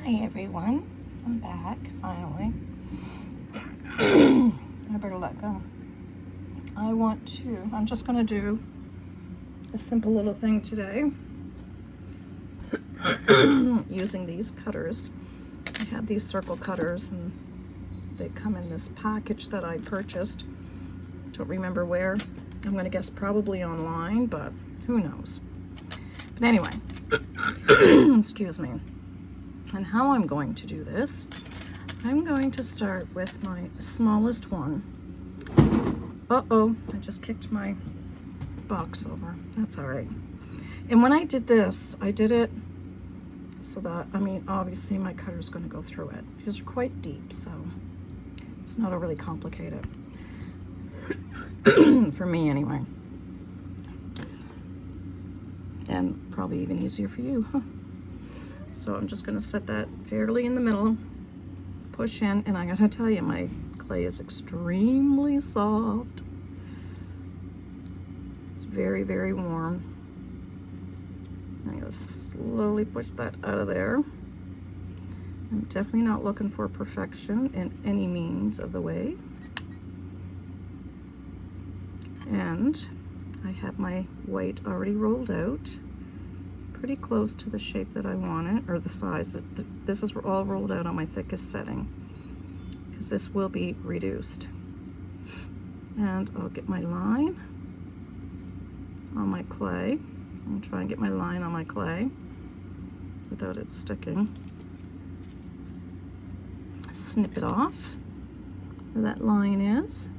Hi everyone, I'm back finally. I better let go. I'm just going to do a simple little thing today using these cutters. I had these circle cutters and they come in this package that I purchased. Don't remember where. I'm going to guess probably online, but who knows. But anyway, excuse me. And how I'm going to do this, I'm going to start with my smallest one. Uh-oh, I just kicked my box over. That's all right. And when I did this, I did it so that, obviously my cutter's going to go through it. These are quite deep, so it's not overly complicated. For me, anyway. And probably even easier for you, huh? So I'm just going to set that fairly in the middle, push in, and I gotta tell you, my clay is extremely soft. It's very, very warm. I'm going to slowly push that out of there. I'm definitely not looking for perfection in any means of the way. And I have my white already rolled out, pretty close to the shape that I want it, or the size. This is all rolled out on my thickest setting, because this will be reduced. And I'll get my line on my clay. I'll try and get my line on my clay without it sticking. Snip it off where that line is.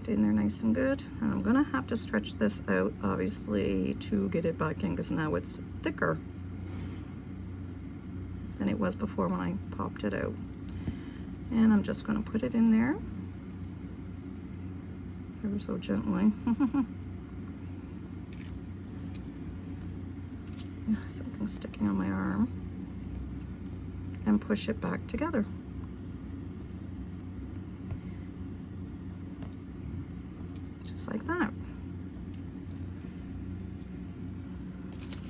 In there nice and good, and I'm gonna have to stretch this out obviously to get it back in, because now it's thicker than it was before when I popped it out. And I'm just gonna put it in there ever so gently. Something sticking on my arm, and push it back together. Like that.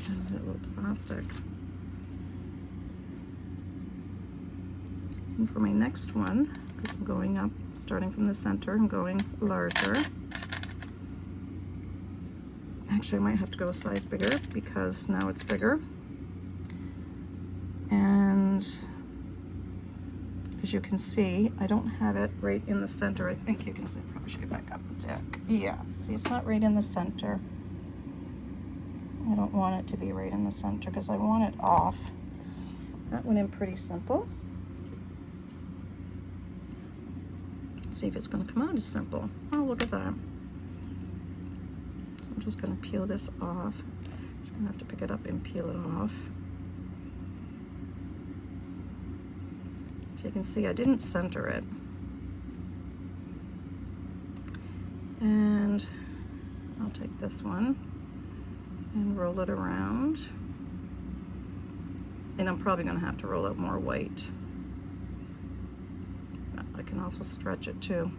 And that little plastic. And for my next one, because I'm going up, starting from the center and going larger. Actually, I might have to go a size bigger because now it's bigger. And as you can see, I don't have it right in the center. I think you can see. Probably should get back up and see. Yeah, see, it's not right in the center. I don't want it to be right in the center because I want it off. That went in pretty simple. Let's see if it's going to come out as simple. Oh, look at that. So I'm just going to peel this off. I'm going to have to pick it up and peel it off. You can see I didn't center it. And I'll take this one and roll it around. And I'm probably going to have to roll out more white. I can also stretch it too,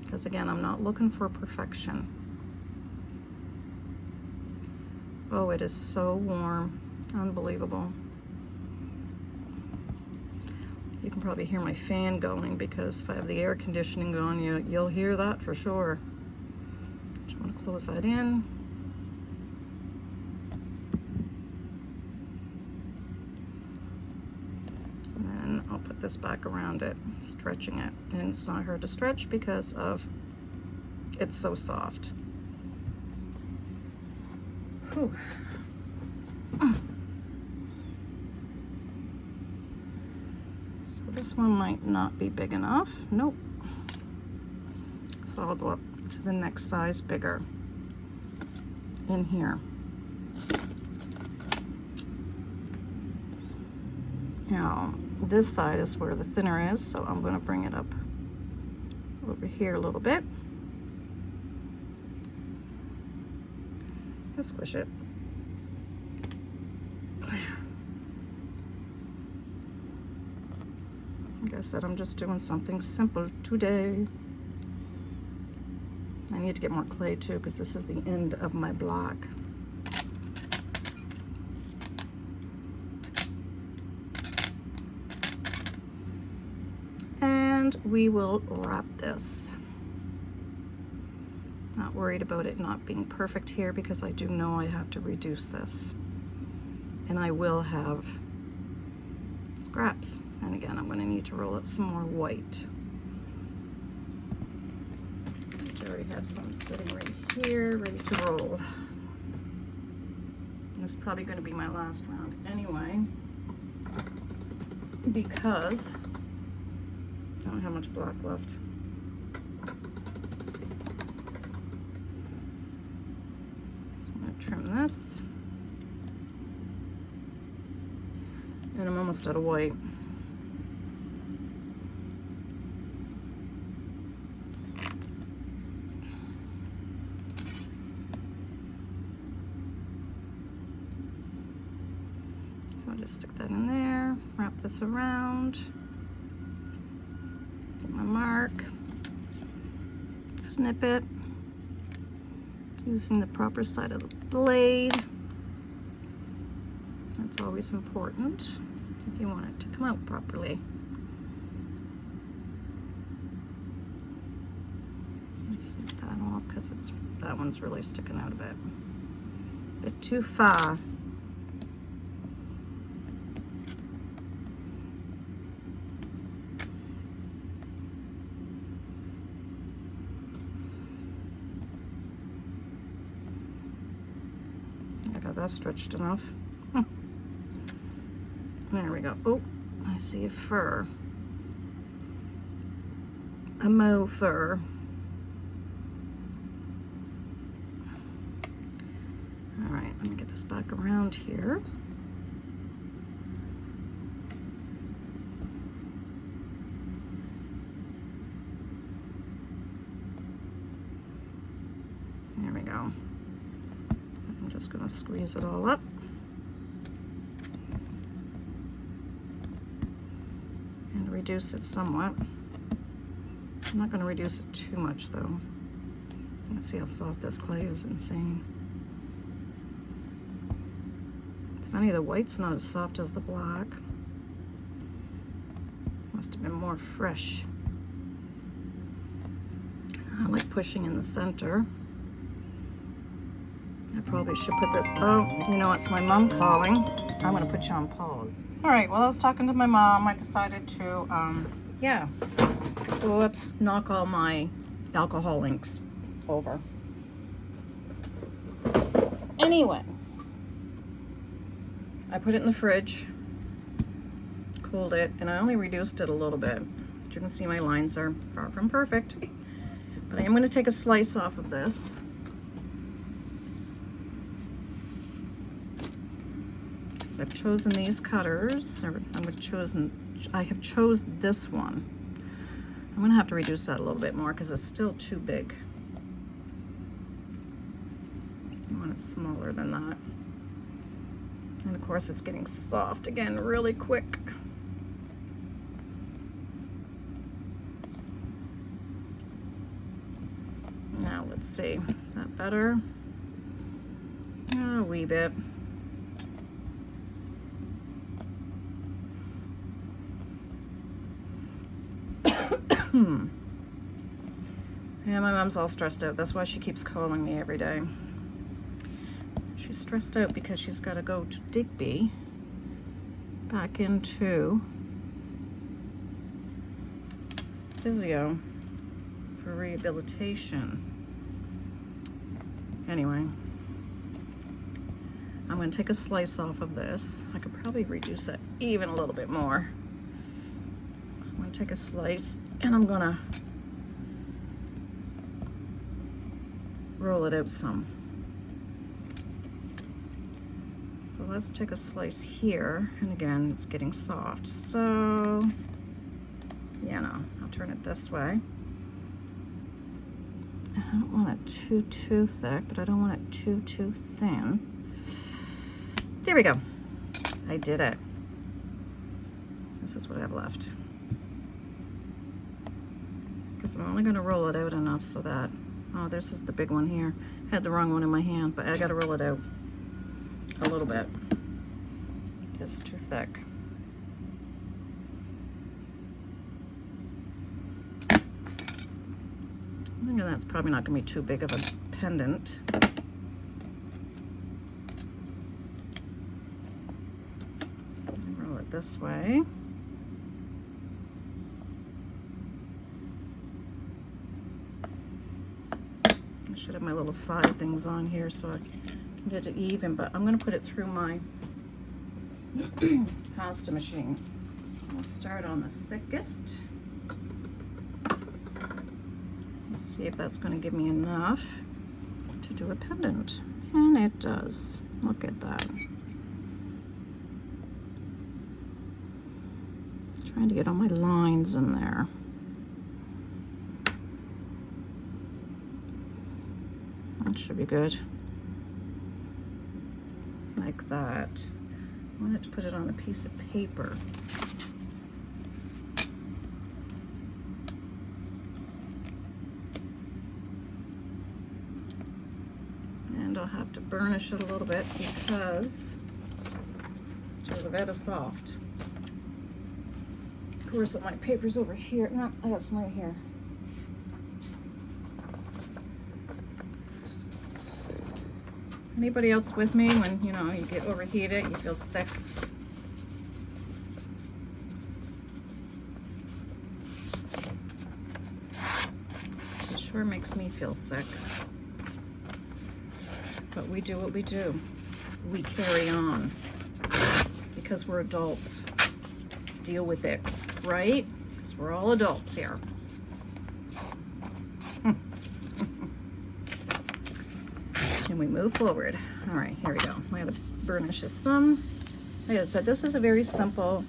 because again, I'm not looking for perfection. Oh, it is so warm. Unbelievable. You can probably hear my fan going, because if I have the air conditioning going, you'll hear that for sure. Just want to close that in. And then I'll put this back around it, stretching it. And it's not hard to stretch because it's so soft. Whew. This one might not be big enough. Nope. So I'll go up to the next size bigger in here. Now, this side is where the thinner is, so I'm going to bring it up over here a little bit. And squish it. Like I said, I'm just doing something simple today. I need to get more clay too, because this is the end of my block. And we will wrap this. Not worried about it not being perfect here, because I do know I have to reduce this. And I will have scraps. And again, I'm going to need to roll it some more white. I already have some sitting right here, ready to roll. And this is probably going to be my last round anyway, because I don't have much block left. So I'm going to trim this. And I'm almost out of white. So I'll just stick that in there, wrap this around, get my mark, snip it, using the proper side of the blade. That's always important if you want it to come out properly. Let's snip that off, because that one's really sticking out a bit too far. I got that stretched enough. There we go. Oh, I see a fur. A mauve fur. All right, let me get this back around here. There we go. I'm just going to squeeze it all up. Reduce it somewhat. I'm not going to reduce it too much though. You can see how soft this clay is. Insane. It's funny, the white's not as soft as the black. Must have been more fresh. I like pushing in the center. I probably should put this, oh, you know, it's my mom calling. I'm gonna put you on pause. All right, while I was talking to my mom, I decided to, whoops, knock all my alcohol inks over. Anyway, I put it in the fridge, cooled it, and I only reduced it a little bit. As you can see, my lines are far from perfect, but I am gonna take a slice off of this. I've chosen these cutters, or I have chosen this one. I'm gonna have to reduce that a little bit more because it's still too big. I want it smaller than that. And of course it's getting soft again really quick. Now let's see, is that better? A wee bit. Yeah, my mom's all stressed out. That's why she keeps calling me every day. She's stressed out because she's got to go to Digby back into physio for rehabilitation. Anyway, I'm going to take a slice off of this. I could probably reduce it even a little bit more. So I'm going to take a slice and I'm going to roll it out some. So let's take a slice here, and again, it's getting soft. So, yeah, no, I'll turn it this way. I don't want it too thick, but I don't want it too thin. There we go. I did it. This is what I have left. Because I'm only going to roll it out enough so that Oh, this is the big one here. Had the wrong one in my hand, but I gotta roll it out a little bit. It's too thick. I think that's probably not gonna be too big of a pendant. Roll it this way. I should have my little side things on here so I can get it even, but I'm gonna put it through my pasta machine. I'll start on the thickest. Let's see if that's going to give me enough to do a pendant. And it does. Look at that. Trying to get all my lines in there. That should be good. Like that. I wanted to put it on a piece of paper. And I'll have to burnish it a little bit because it's very soft. Of course, my paper's over here. No, I got some right here. Anybody else with me when, you know, you get overheated, you feel sick? It sure makes me feel sick. But we do what we do. We carry on because we're adults. Deal with it, right? Because we're all adults here. And we move forward. All right, here we go. I gotta burnish this some. Like I said, this is a very simple,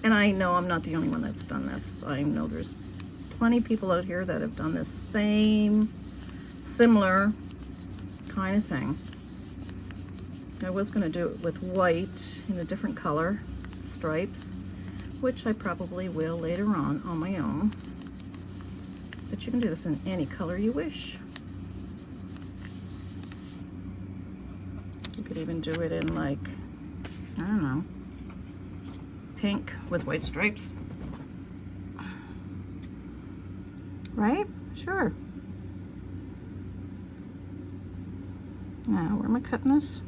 and I know I'm not the only one that's done this. I know there's plenty of people out here that have done this similar kind of thing. I was gonna do it with white in a different color, stripes, which I probably will later on my own. But you can do this in any color you wish. You could even do it in, like, I don't know, pink with white stripes. Right? Sure. Now, where am I cutting this?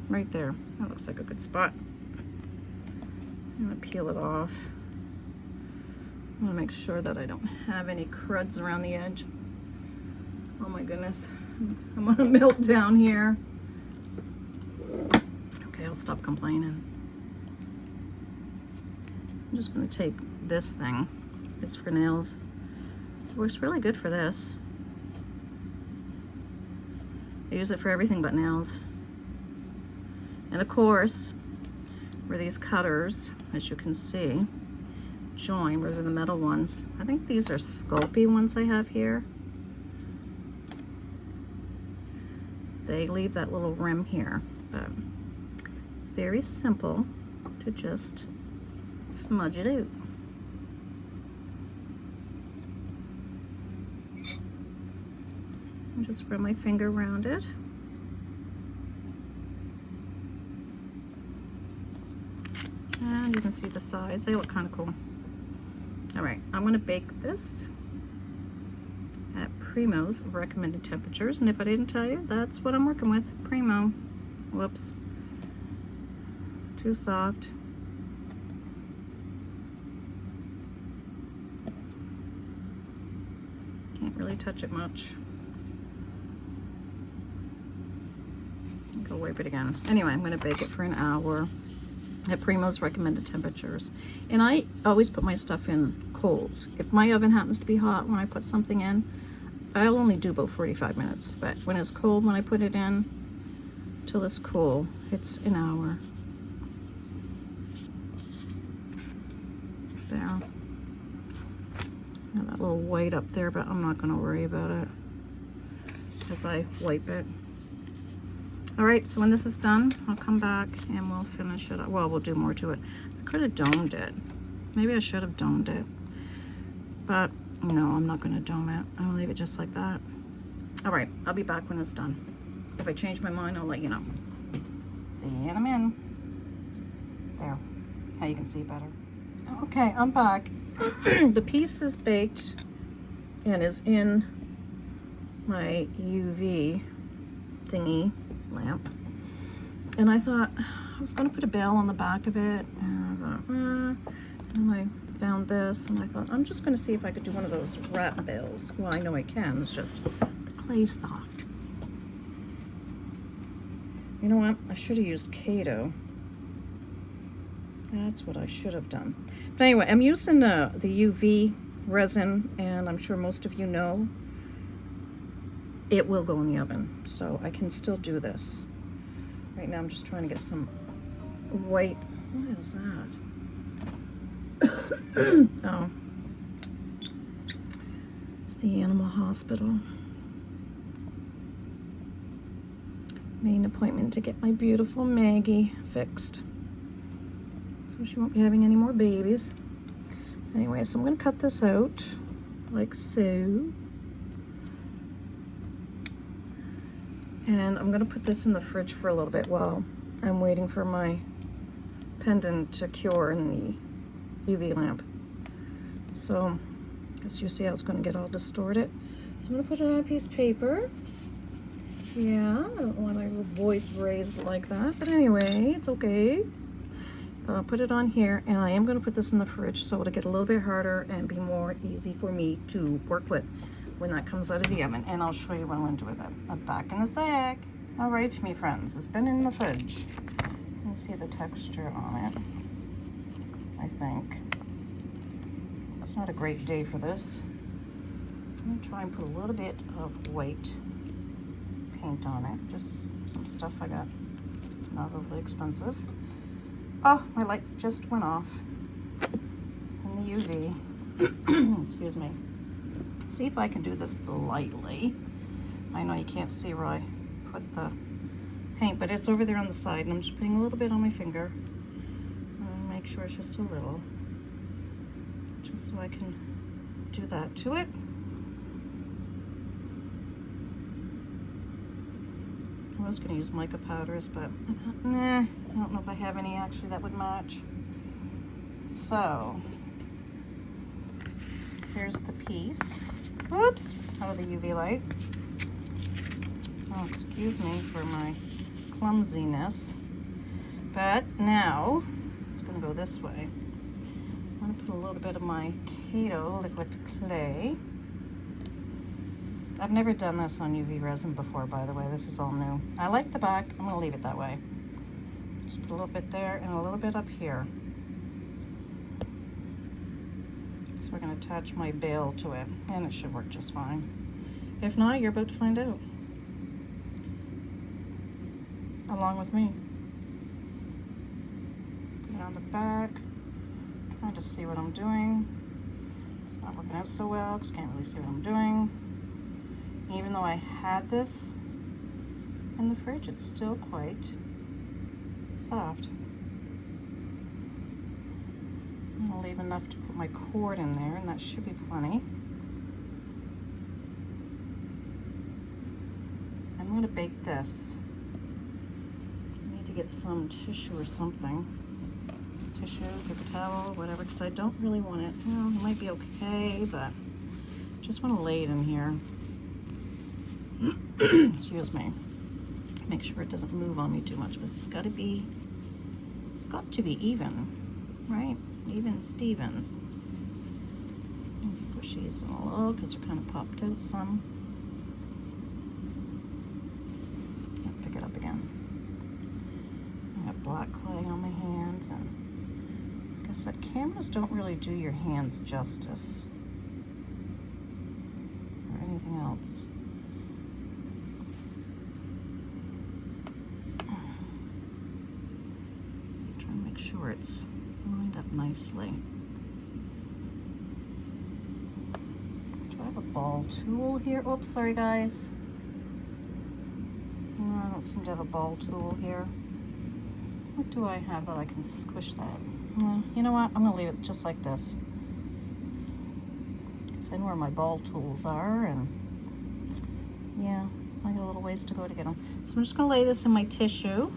Right there. That looks like a good spot. I'm gonna peel it off. I wanna make sure that I don't have any cruds around the edge. Oh my goodness. I'm gonna melt down here. Okay, I'll stop complaining. I'm just gonna take this thing. It's for nails. It works really good for this. I use it for everything but nails. And of course, where these cutters, as you can see, join, where they're the metal ones. I think these are Sculpey ones I have here. They leave that little rim here, but it's very simple to just smudge it out. And just run my finger around it. And you can see the size. They look kind of cool. All right, I'm gonna bake this at Primo's recommended temperatures. And if I didn't tell you, that's what I'm working with, Primo. Whoops, too soft. Can't really touch it much. Go wipe it again. Anyway, I'm gonna bake it for an hour at Primo's recommended temperatures. And I always put my stuff in cold. If my oven happens to be hot when I put something in, I'll only do about 45 minutes. But when it's cold, when I put it in, till it's cool, it's an hour. There. Got that little white up there, but I'm not gonna worry about it as I wipe it. All right, so when this is done, I'll come back and we'll finish it up. Well, we'll do more to it. I could have domed it. Maybe I should have domed it. But No, I'm not gonna dome it. I'll leave it just like that. All right, I'll be back when it's done. If I change my mind, I'll let you know. See you in a minute. There, now you can see better. Okay, I'm back. The piece is baked and is in my UV thingy lamp. And I thought I was gonna put a bell on the back of it, and I thought, and I found this, and I thought I'm just gonna see if I could do one of those wrap bells. Well, I know I can, it's just the clay's soft. You know what? I should have used Kato. That's what I should have done. But anyway, I'm using the UV resin, and I'm sure most of you know it will go in the oven, so I can still do this. Right now I'm just trying to get some white. What is that? Oh, it's the animal hospital. Made an appointment to get my beautiful Maggie fixed, so she won't be having any more babies. Anyway, so I'm going to cut this out like so. And I'm going to put this in the fridge for a little bit while I'm waiting for my pendant to cure in the UV lamp. So, as you see how it's going to get all distorted. So I'm going to put it on a piece of paper. Yeah, I don't want my voice raised like that, but anyway, it's okay. I'll put it on here, and I am going to put this in the fridge so it'll get a little bit harder and be more easy for me to work with when that comes out of the oven. And I'll show you what I'm going to do with it. I'm back in a sec. All right, me friends, it's been in the fridge. You can see the texture on it, I think. It's not a great day for this. I'm going to try and put a little bit of white paint on it. Just some stuff I got, not overly expensive. Oh, my light just went off in the UV. Excuse me. See if I can do this lightly. I know you can't see where I put the paint, but it's over there on the side, and I'm just putting a little bit on my finger. Make sure it's just a little, just so I can do that to it. I was going to use mica powders, but I thought, nah, I don't know if I have any actually that would match. So, here's the piece. Oops, out of the UV light. Oh, excuse me for my clumsiness. But now, it's going to go this way. I'm going to put a little bit of my Kato liquid clay. I've never done this on UV resin before, by the way. This is all new. I like the back. I'm going to leave it that way. Just put a little bit there and a little bit up here. So we're going to attach my bail to it, and it should work just fine. If not, you're about to find out. Along with me. Put it on the back. Trying to see what I'm doing. It's not working out so well because I can't really see what I'm doing. Even though I had this in the fridge, it's still quite soft. I'll leave enough to put my cord in there, and that should be plenty. I'm going to bake this. I need to get some tissue or something. Tissue, paper towel, whatever, because I don't really want it. Well, it might be okay, but just want to lay it in here. Excuse me. Make sure it doesn't move on me too much, because it's got to be even, right? Even Steven. And squish these all out because they're kind of popped out some. I'll pick it up again. I have black clay on my hands, and like I said, cameras don't really do your hands justice or anything else. Sure it's lined up nicely. Do I have a ball tool here? Oops, sorry guys. No, I don't seem to have a ball tool here. What do I have that I can squish that? You know what? I'm going to leave it just like this. So I know where my ball tools are, and yeah, I got a little ways to go to get them. So I'm just gonna lay this in my tissue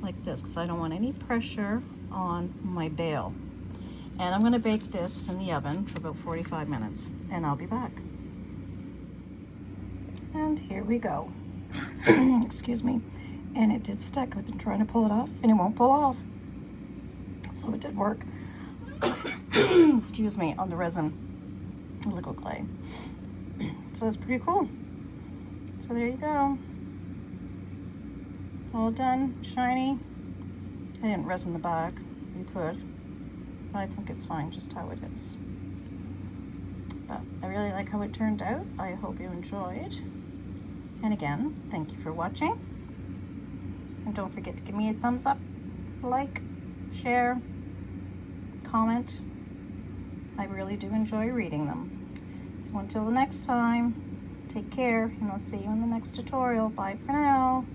like this because I don't want any pressure on my bale. And I'm gonna bake this in the oven for about 45 minutes, and I'll be back. And here we go. Excuse me. And it did stick. I've been trying to pull it off, and it won't pull off. So it did work. Excuse me, on the resin liquid clay. So that's pretty cool. So there you go. All done, shiny. I didn't resin the back. You could, but I think it's fine just how it is. But I really like how it turned out. I hope you enjoyed. And again, thank you for watching. And don't forget to give me a thumbs up, like, share, comment. I really do enjoy reading them. So until the next time, take care, and I'll see you in the next tutorial. Bye for now.